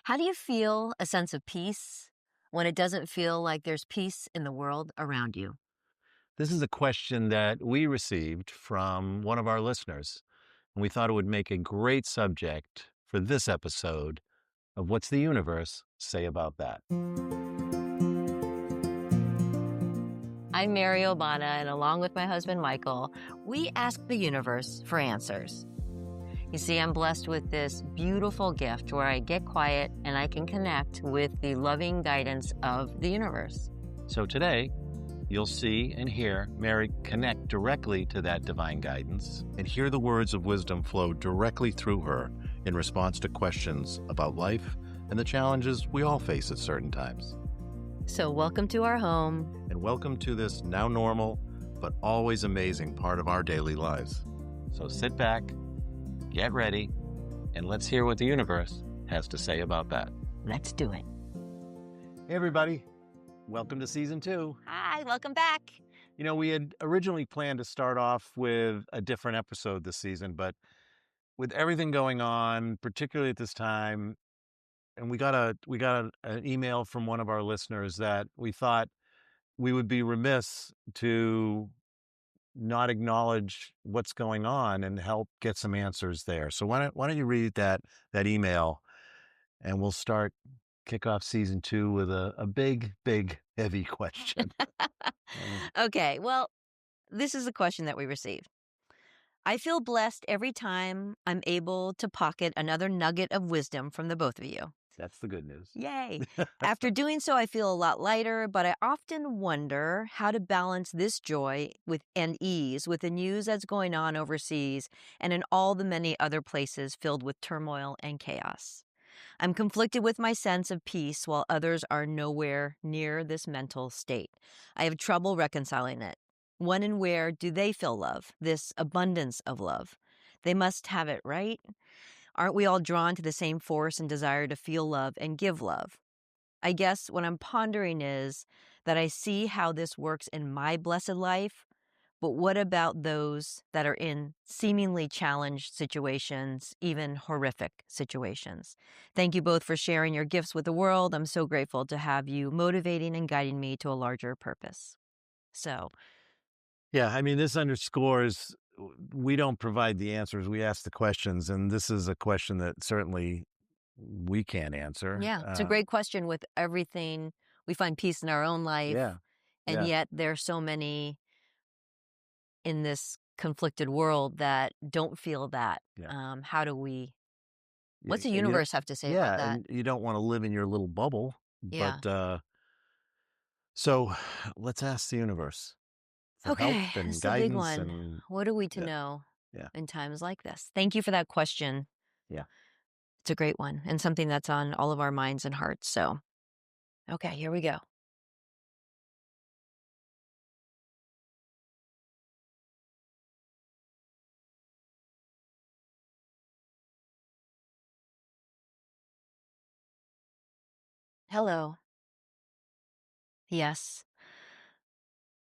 How do you feel a sense of peace when it doesn't feel like there's peace in the world around you? This is a question that we received from one of our listeners, and we thought it would make a great subject for this episode of What's the Universe Say About That? I'm Mary Obana, and along with my husband Michael, we ask the universe for answers. You see, I'm blessed with this beautiful gift where I get quiet and I can connect with the loving guidance of the universe. So today, you'll see and hear Mary connect directly to that divine guidance and hear the words of wisdom flow directly through her in response to questions about life and the challenges we all face at certain times. So welcome to our home. And welcome to this now normal, but always amazing part of our daily lives. So sit back, get ready, and let's hear what the universe has to say about that. Let's do it. Hey, everybody. Welcome to season 2. Hi, welcome back. You know, we had originally planned to start off with a different episode this season, but with everything going on, particularly at this time, and we got an email from one of our listeners that we thought we would be remiss to not acknowledge what's going on and help get some answers there. So why don't you read that email, and we'll kick off season 2 with a big, heavy question. Okay, well, this is the question that we received. I feel blessed every time I'm able to pocket another nugget of wisdom from the both of you. That's the good news. Yay. After doing so, I feel a lot lighter, but I often wonder how to balance this joy and ease with the news that's going on overseas and in all the many other places filled with turmoil and chaos. I'm conflicted with my sense of peace while others are nowhere near this mental state. I have trouble reconciling it. When and where do they feel love, this abundance of love? They must have it, right? Aren't we all drawn to the same force and desire to feel love and give love? I guess what I'm pondering is that I see how this works in my blessed life, but what about those that are in seemingly challenged situations, even horrific situations? Thank you both for sharing your gifts with the world. I'm so grateful to have you motivating and guiding me to a larger purpose. So, Yeah, I mean, this underscores we don't provide the answers, we ask the questions, and this is a question that certainly we can't answer. yeah, it's a great question with everything. We find peace in our own life, Yeah, and yeah, yet there are so many in this conflicted world that don't feel that. yeah. How do we, Yeah, what's the and you universe have to say about yeah, that? and you don't wanna live in your little bubble, Yeah. but, so let's ask the universe for help Okay, this and is a big guidance one. and What are we to yeah, know yeah, in times like this? Thank you for that question. yeah. It's a great one and something that's on all of our minds and hearts. So, okay, here we go. Hello. Yes,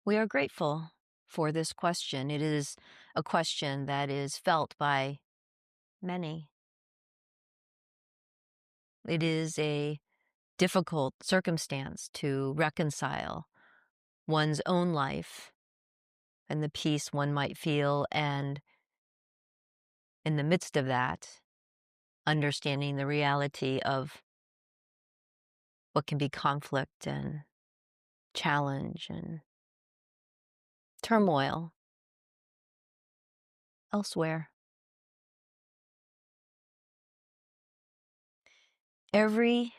we are grateful for this question. It is a question that is felt by many. It is a difficult circumstance to reconcile one's own life and the peace one might feel, and in the midst of that, understanding the reality of what can be conflict and challenge and turmoil elsewhere. Every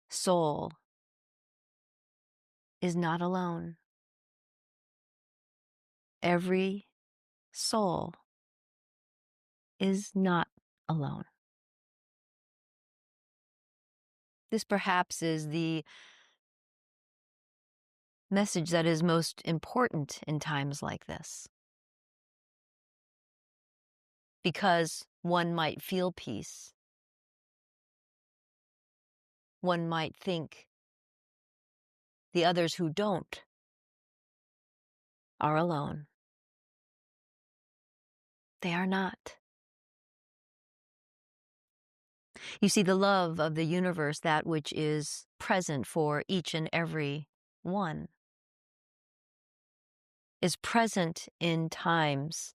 soul is not alone. Every soul is not alone. This perhaps is the message that is most important in times like this. Because one might feel peace, one might think the others who don't are alone. They are not. You see, the love of the universe, that which is present for each and every one, is present in times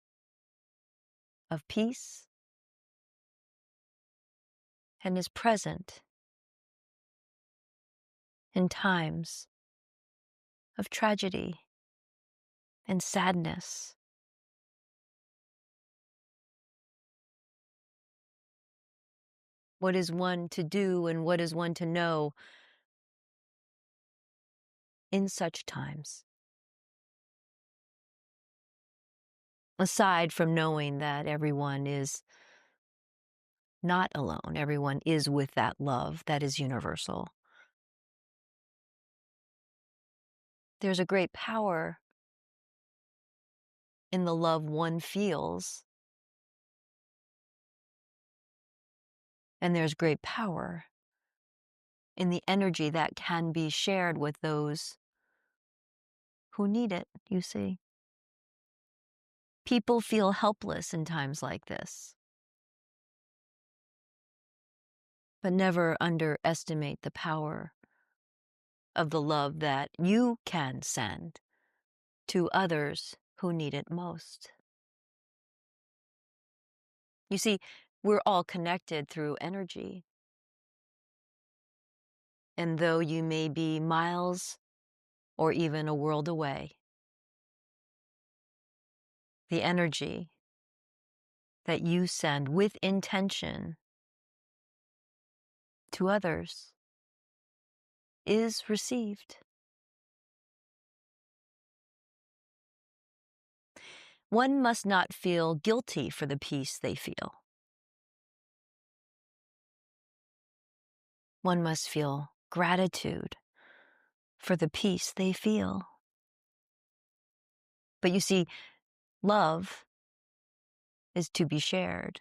of peace and is present in times of tragedy and sadness. What is one to do and what is one to know in such times? Aside from knowing that everyone is not alone, everyone is with that love that is universal. There's a great power in the love one feels, and there's great power in the energy that can be shared with those who need it, you see. People feel helpless in times like this, but never underestimate the power of the love that you can send to others who need it most. You see, we're all connected through energy. And though you may be miles or even a world away, the energy that you send with intention to others is received. One must not feel guilty for the peace they feel. One must feel gratitude for the peace they feel. But you see, love is to be shared,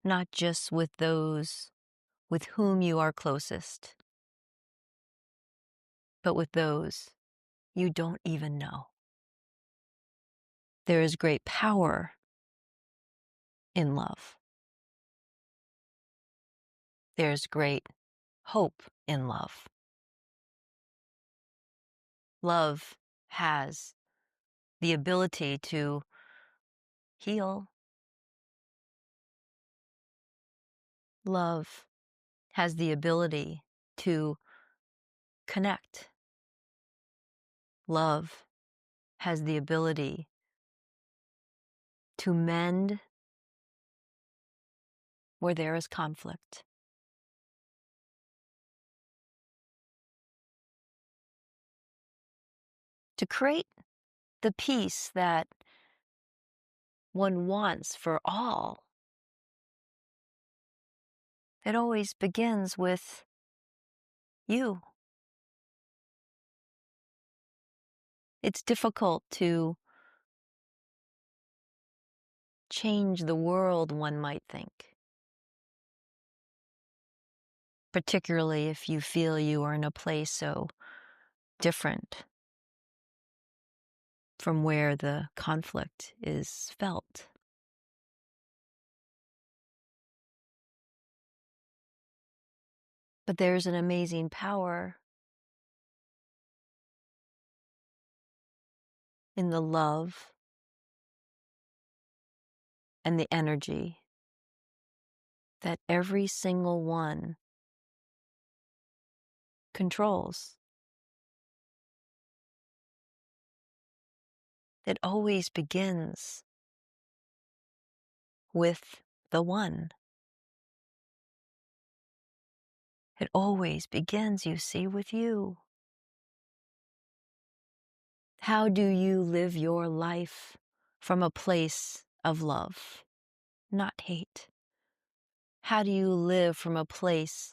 not just with those with whom you are closest, but with those you don't even know. There is great power in love. There's great hope in love. Love has the ability to heal. Love has the ability to connect. Love has the ability to mend where there is conflict. To create the peace that one wants for all, it always begins with you. It's difficult to change the world, one might think, particularly if you feel you are in a place so different from where the conflict is felt. But there's an amazing power in the love and the energy that every single one controls. It always begins with the one. It always begins, you see, with you. How do you live your life from a place of love, not hate? How do you live from a place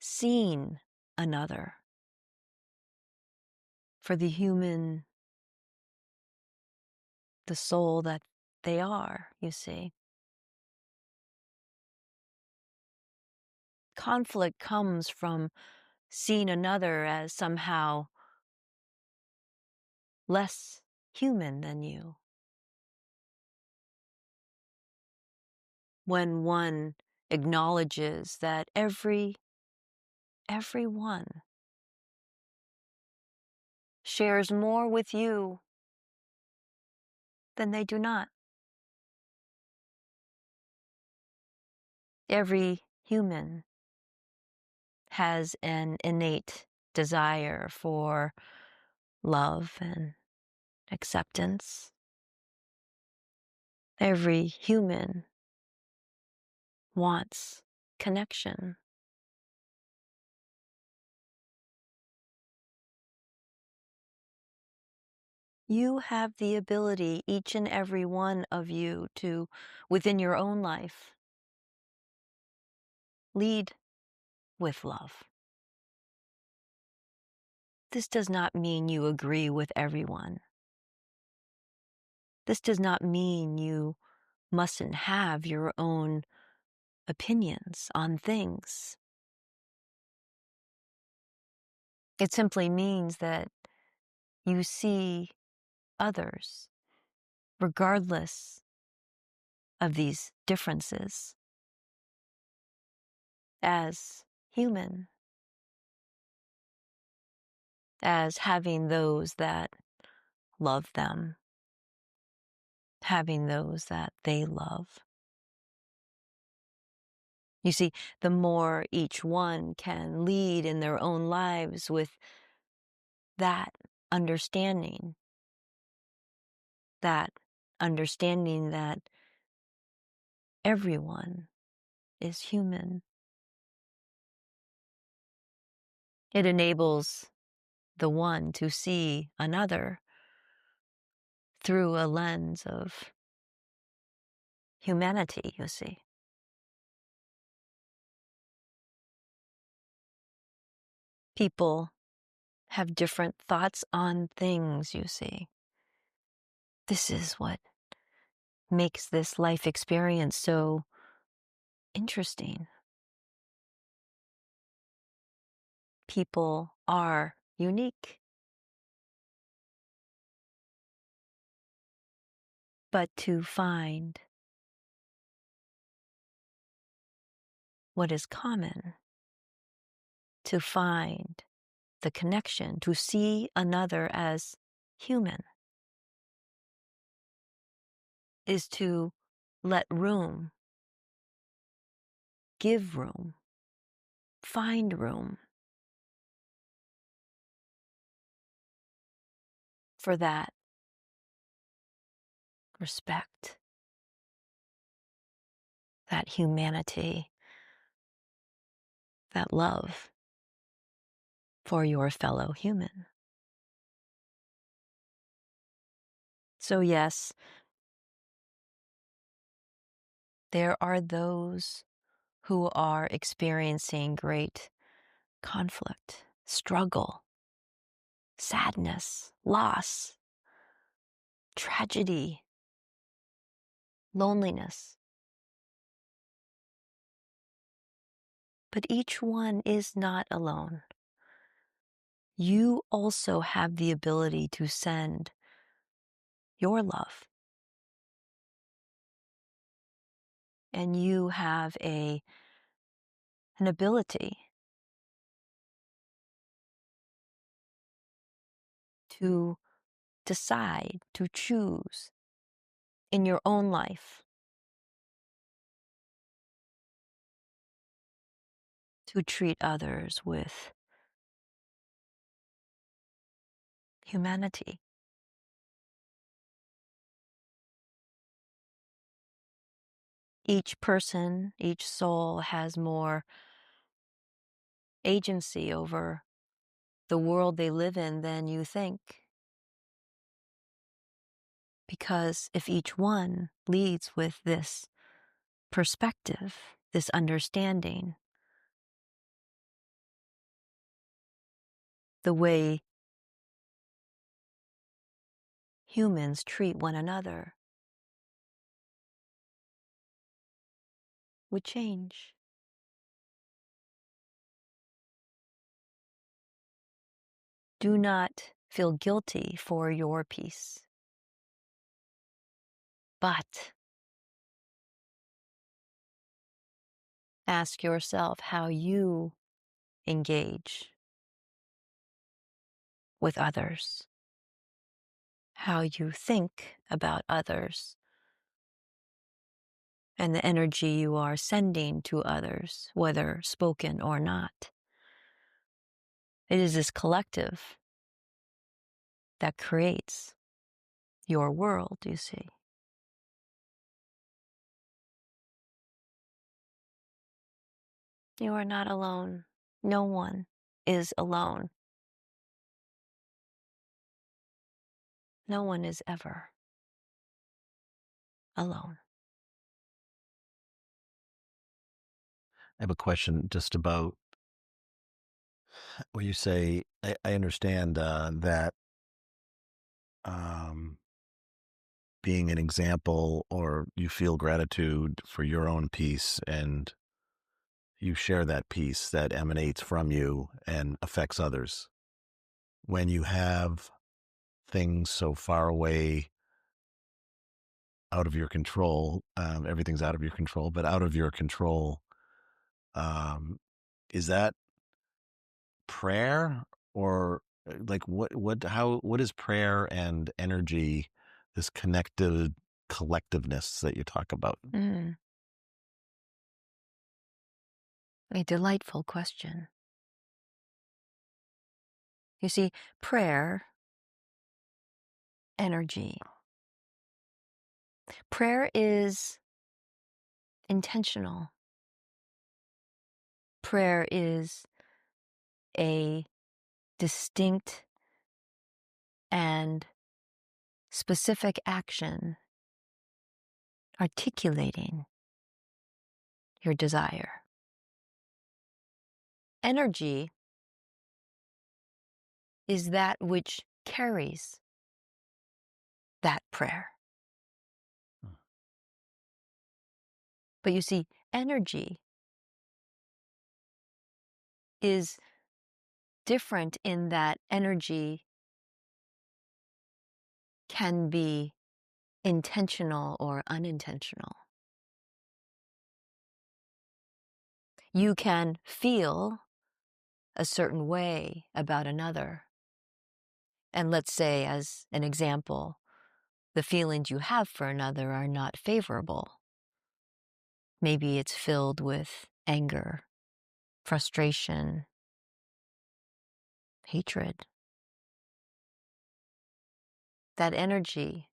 seeing another for the human, the soul that they are, you see? Conflict comes from seeing another as somehow less human than you. when one acknowledges that everyone shares more with you than they do not. Every human has an innate desire for love and acceptance. Every human wants connection. You have the ability, each and every one of you, to, within your own life, lead with love. This does not mean you agree with everyone. This does not mean you mustn't have your own opinions on things. It simply means that you see others, regardless of these differences, as human, as having those that love them, having those that they love. You see, the more each one can lead in their own lives with that understanding, that understanding that everyone is human, it enables the one to see another through a lens of humanity, you see. People have different thoughts on things, you see. This is what makes this life experience so interesting. People are unique, but to find what is common, to find the connection, to see another as human, is to let room, give room, find room for that respect, that humanity, that love for your fellow human. So, yes, there are those who are experiencing great conflict, struggle, sadness, loss, tragedy, loneliness. But each one is not alone. You also have the ability to send your love. And you have an ability to decide, to choose in your own life to treat others with humanity. Each person, each soul has more agency over the world they live in than you think. Because if each one leads with this perspective, this understanding, the way humans treat one another would change. Do not feel guilty for your peace, but Ask yourself how you engage with others, how you think about others, and the energy you are sending to others, whether spoken or not. It is this collective that creates your world, you see. You are not alone. No one is alone. No one is ever alone. I have a question just about what you say. I understand that um, being an example, or you feel gratitude for your own peace, and you share that peace that emanates from you and affects others. When you have things so far away, out of your control, everything's out of your control, but out of your control, um, is that prayer, or like what is prayer and energy, this connected collectiveness that you talk about? Mm, a delightful question. You see, prayer, energy. Prayer is intentional. Prayer is a distinct and specific action articulating your desire. Energy is that which carries that prayer. Mm. But you see, energy is different in that energy can be intentional or unintentional. You can feel a certain way about another. And let's say, as an example, the feelings you have for another are not favorable. Maybe it's filled with anger, frustration, hatred. That energy,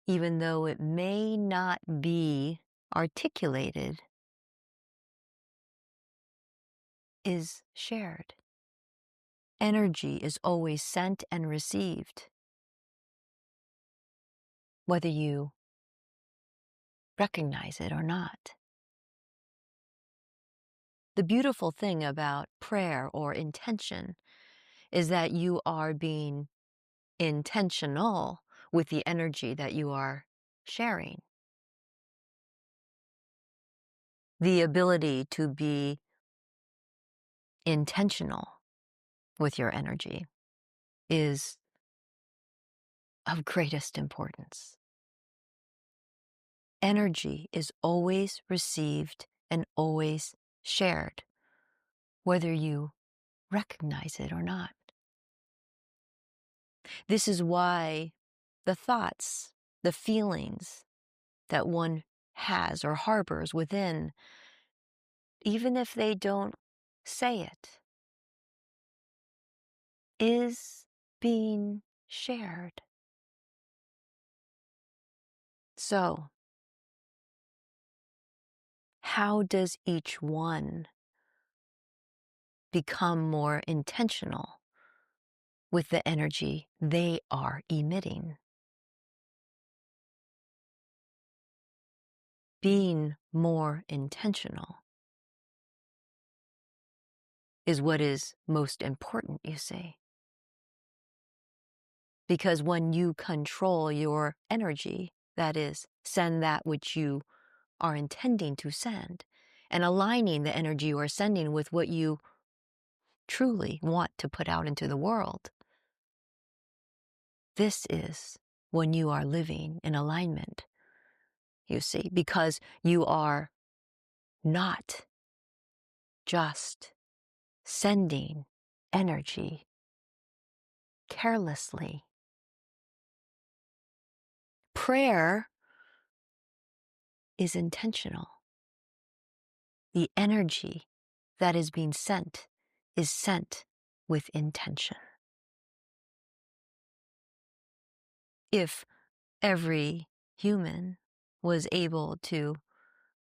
even though it may not be articulated, is shared. Energy is always sent and received, whether you recognize it or not. The beautiful thing about prayer or intention is that you are being intentional with the energy that you are sharing. The ability to be intentional with your energy is of greatest importance. Energy is always received and always shared, whether you recognize it or not. This is why the thoughts, the feelings that one has or harbors within, even if they don't say it, is being shared. So, how does each one become more intentional with the energy they are emitting? Being more intentional is what is most important, you see. Because when you control your energy, that is, send that which you are intending to send, and aligning the energy you are sending with what you truly want to put out into the world, this is when you are living in alignment, you see, because you are not just sending energy carelessly. Prayer is intentional. The energy that is being sent is sent with intention. If every human was able to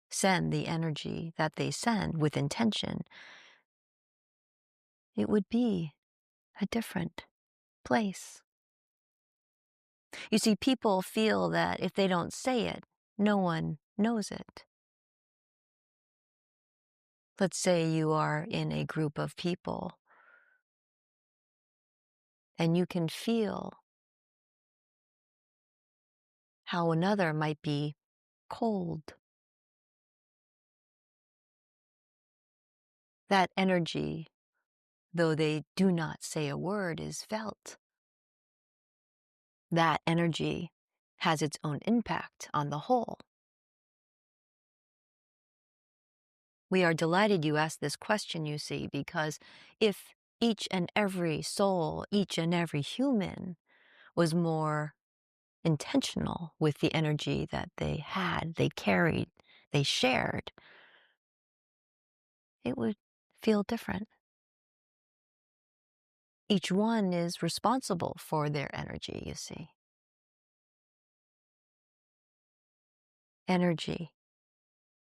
send the energy that they send with intention, it would be a different place. You see, people feel that if they don't say it, no one knows it. Let's say you are in a group of people and you can feel how another might be cold. That energy, though they do not say a word, is felt. That energy has its own impact on the whole. We are delighted you asked this question, you see, because if each and every soul, each and every human was more intentional with the energy that they had, they carried, they shared, it would feel different. Each one is responsible for their energy, you see. Energy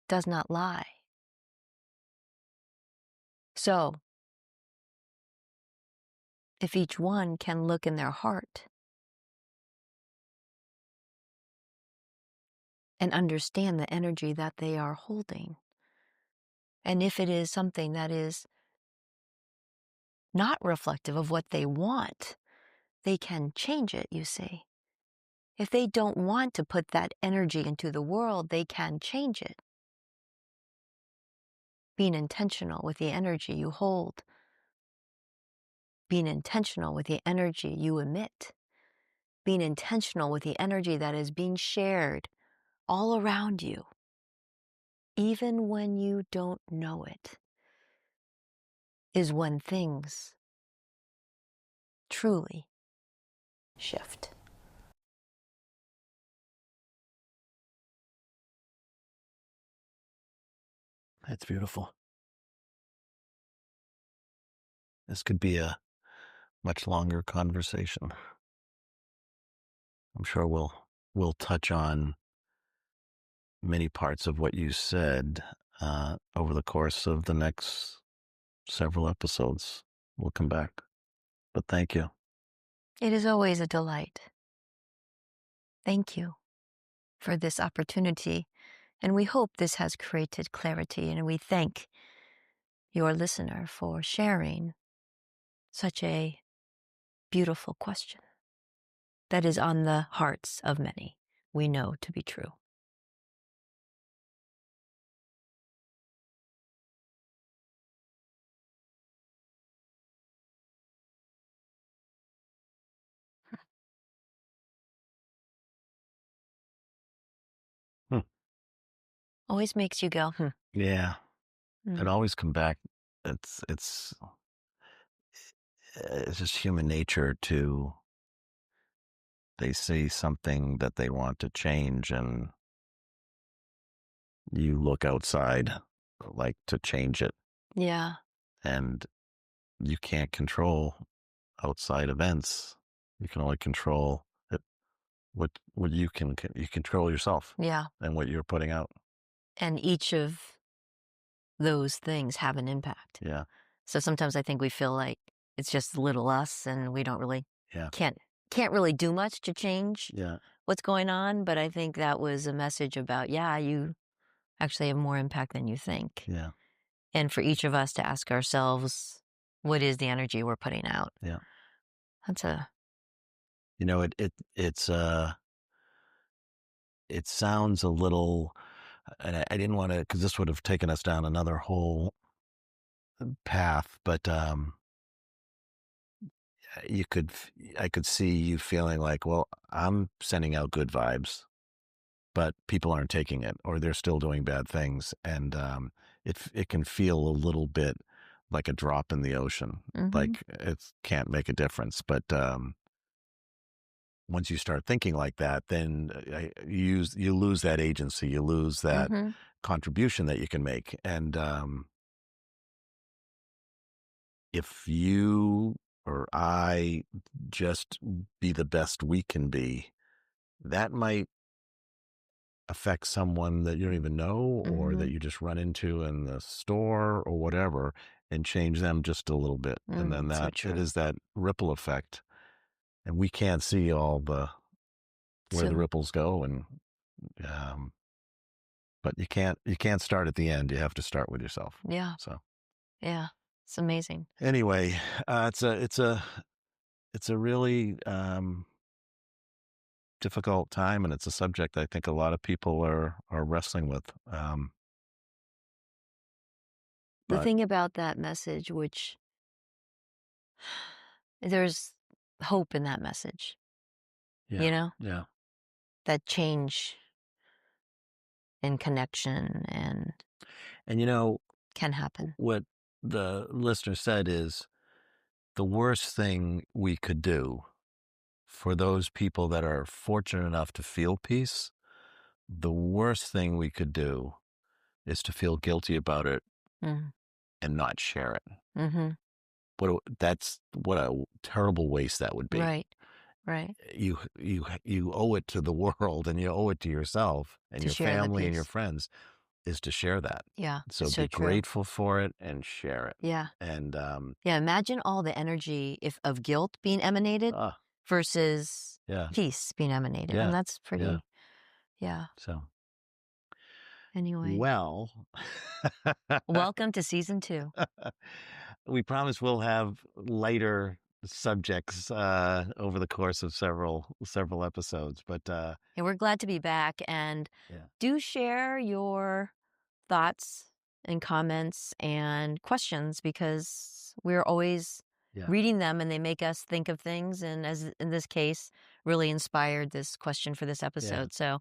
does not lie. So, if each one can look in their heart and understand the energy that they are holding, and if it is something that is not reflective of what they want, they can change it, you see. If they don't want to put that energy into the world, they can change it. Being intentional with the energy you hold, being intentional with the energy you emit, being intentional with the energy that is being shared all around you, even when you don't know it, is when things truly shift. That's beautiful. This could be a much longer conversation. I'm sure we'll touch on many parts of what you said over the course of the next several episodes. We'll come back. But thank you. It is always a delight. Thank you for this opportunity, and we hope this has created clarity, and we thank your listener for sharing such a beautiful question that is on the hearts of many, we know to be true. Hmm. Always makes you go, Yeah, it mm. always come back. It's just human nature to they say something that they want to change and you look outside like to change it Yeah, and you can't control outside events. You can only control it, what you control yourself yeah. and what you're putting out. And each of those things have an impact. Yeah. So sometimes I think we feel like it's just little us and we don't really Yeah. can't can't really do much to change Yeah. what's going on, but I think that was a message about, yeah, you actually have more impact than you think. Yeah. And for each of us to ask ourselves, what is the energy we're putting out? Yeah. That's a it sounds a little, and I didn't want to, because this would have taken us down another whole path, but you could, I could see you feeling like, well, I'm sending out good vibes. but people aren't taking it, or they're still doing bad things, and it can feel a little bit like a drop in the ocean, Mhm. like it can't make a difference. But once you start thinking like that, then you lose that agency, you lose that Mhm. contribution that you can make, and if you or I just be the best we can be, that might affect someone that you don't even know or that Mhm. you just run into in the store or whatever and change them just a little bit. And then So that it true. is that ripple effect. And we can't see all the where the So ripples go and um but you can't start at the end. You have to start with yourself. yeah, So yeah. It's amazing. anyway, it's a really difficult time, and it's a subject I think a lot of people are wrestling with. The But thing about that message, which there's hope in that message, yeah, you know? yeah. That change and connection and And you know, can happen. what the listener said is the worst thing we could do for those people that are fortunate enough to feel peace, the worst thing we could do is to feel guilty about it Mm. and not share it. Mhm. That's what a terrible waste that would be. Right. Right. You owe it to the world and you owe it to yourself and To your share the family and your peace. friends is to share that. Yeah, So it's so be true. grateful for it and share it. Yeah. And Yeah, imagine all the energy if of guilt being emanated ah, versus yeah, peace being emanated, and yeah, that's yeah. pretty yeah. So Anyway, well, welcome to season 2. we promise we'll have lighter subjects over the course of several episodes. But And we're glad to be back, and yeah, do share your thoughts and comments and questions because we're always yeah, reading them and they make us think of things, and as in this case, really inspired this question for this yeah, episode. So,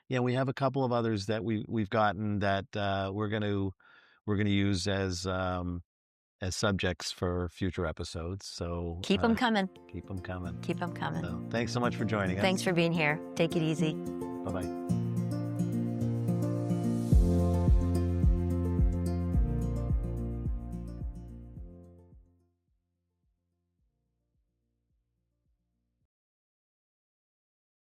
yeah. We have a couple of others that we've gotten that we're gonna use as subjects for future episodes. So keep them coming. keep them coming. Keep them coming. So thanks so much for joining Thanks us. for being here. Take it easy. Bye bye.